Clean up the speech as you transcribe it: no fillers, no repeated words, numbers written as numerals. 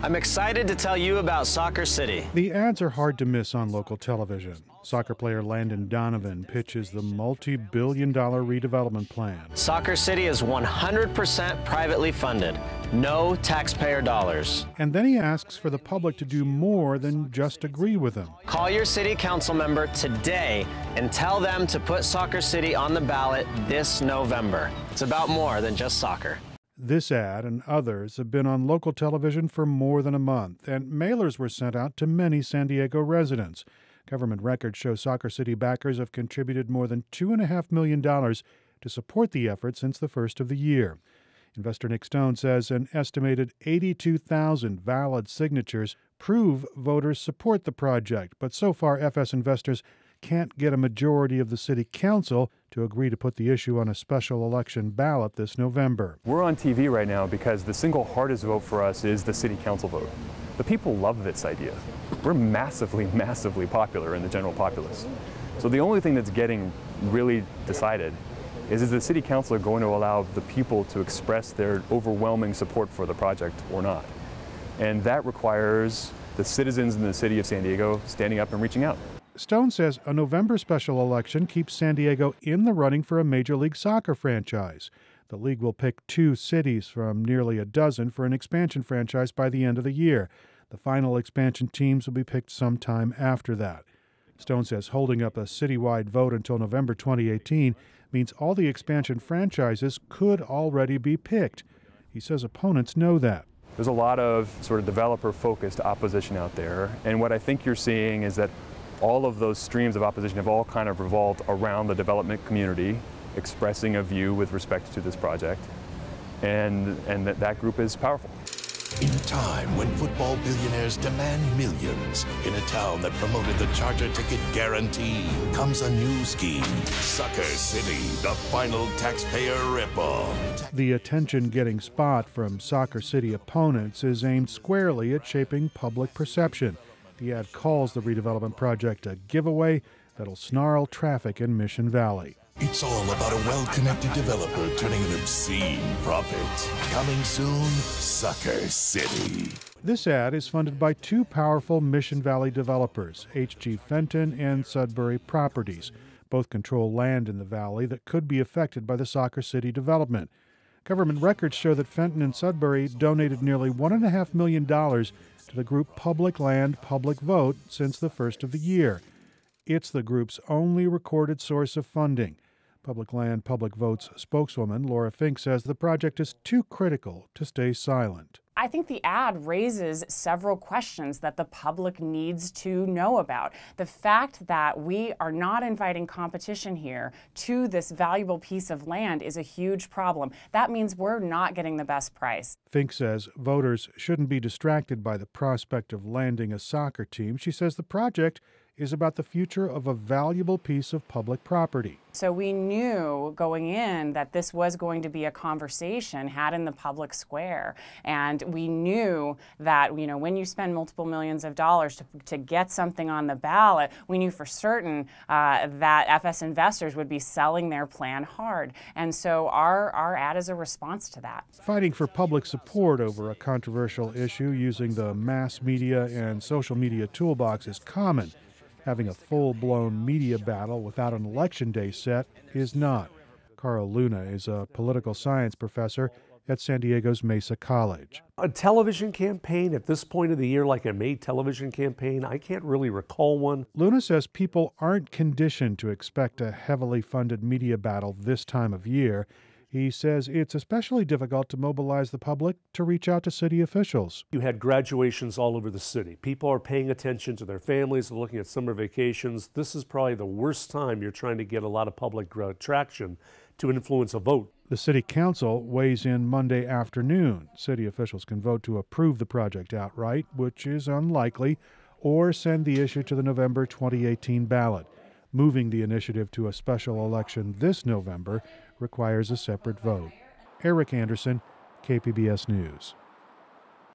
I'm excited to tell you about Soccer City. The ads are hard to miss on local television. Soccer player Landon Donovan pitches the multi-billion-dollar redevelopment plan. Soccer City is 100% privately funded. No taxpayer dollars. And then he asks for the public to do more than just agree with him. Call your city council member today and tell them to put Soccer City on the ballot this November. It's about more than just soccer. This ad and others have been on local television for more than a month, and mailers were sent out to many San Diego residents. Government records show Soccer City backers have contributed more than $2.5 million to support the effort since the first of the year. Investor Nick Stone says an estimated 82,000 valid signatures prove voters support the project, but so far FS investors can't get a majority of the city council to agree to put the issue on a special election ballot this November. We're on TV right now because the single hardest vote for us is the city council vote. The people love this idea. We're massively, massively popular in the general populace. So the only thing that's getting really decided is the city council going to allow the people to express their overwhelming support for the project or not? And that requires the citizens in the city of San Diego standing up and reaching out. Stone says a November special election keeps San Diego in the running for a Major League Soccer franchise. The league will pick 2 cities from nearly a dozen for an expansion franchise by the end of the year. The final expansion teams will be picked sometime after that. Stone says holding up a citywide vote until November 2018 means all the expansion franchises could already be picked. He says opponents know that. There's a lot of sort of developer-focused opposition out there, and what I think you're seeing is that all of those streams of opposition have all kind of revolved around the development community expressing a view with respect to this project, and that group is powerful. In a time when football billionaires demand millions, in a town that promoted the Charger ticket guarantee, comes a new scheme, Soccer City, the final taxpayer ripoff. The attention-getting spot from Soccer City opponents is aimed squarely at shaping public perception. The ad calls the redevelopment project a giveaway that'll snarl traffic in Mission Valley. It's all about a well-connected developer turning an obscene profit. Coming soon, Soccer City. This ad is funded by 2 powerful Mission Valley developers, H.G. Fenton and Sudbury Properties. Both control land in the valley that could be affected by the Soccer City development. Government records show that Fenton and Sudbury donated nearly $1.5 million to the group Public Land, Public Vote since the first of the year. It's the group's only recorded source of funding. Public Land, Public Vote's spokeswoman, Laura Fink, says the project is too critical to stay silent. I think the ad raises several questions that the public needs to know about. The fact that we are not inviting competition here to this valuable piece of land is a huge problem. That means we're not getting the best price. Fink says voters shouldn't be distracted by the prospect of landing a soccer team. She says the project is about the future of a valuable piece of public property. So we knew going in that this was going to be a conversation had in the public square. And we knew that, you know, when you spend multiple millions of dollars to get something on the ballot, we knew for certain that FS investors would be selling their plan hard. And so our ad is a response to that. Fighting for public support over a controversial issue using the mass media and social media toolbox is common. Having a full-blown media battle without an election day set is not. Carl Luna is a political science professor at San Diego's Mesa College. A television campaign at this point of the year, like a May television campaign, I can't really recall one. Luna says people aren't conditioned to expect a heavily funded media battle this time of year. He says it's especially difficult to mobilize the public to reach out to city officials. You had graduations all over the city. People are paying attention to their families, they're looking at summer vacations. This is probably the worst time you're trying to get a lot of public traction to influence a vote. The city council weighs in Monday afternoon. City officials can vote to approve the project outright, which is unlikely, or send the issue to the November 2018 ballot. Moving the initiative to a special election this November requires a separate vote. Eric Anderson, KPBS News.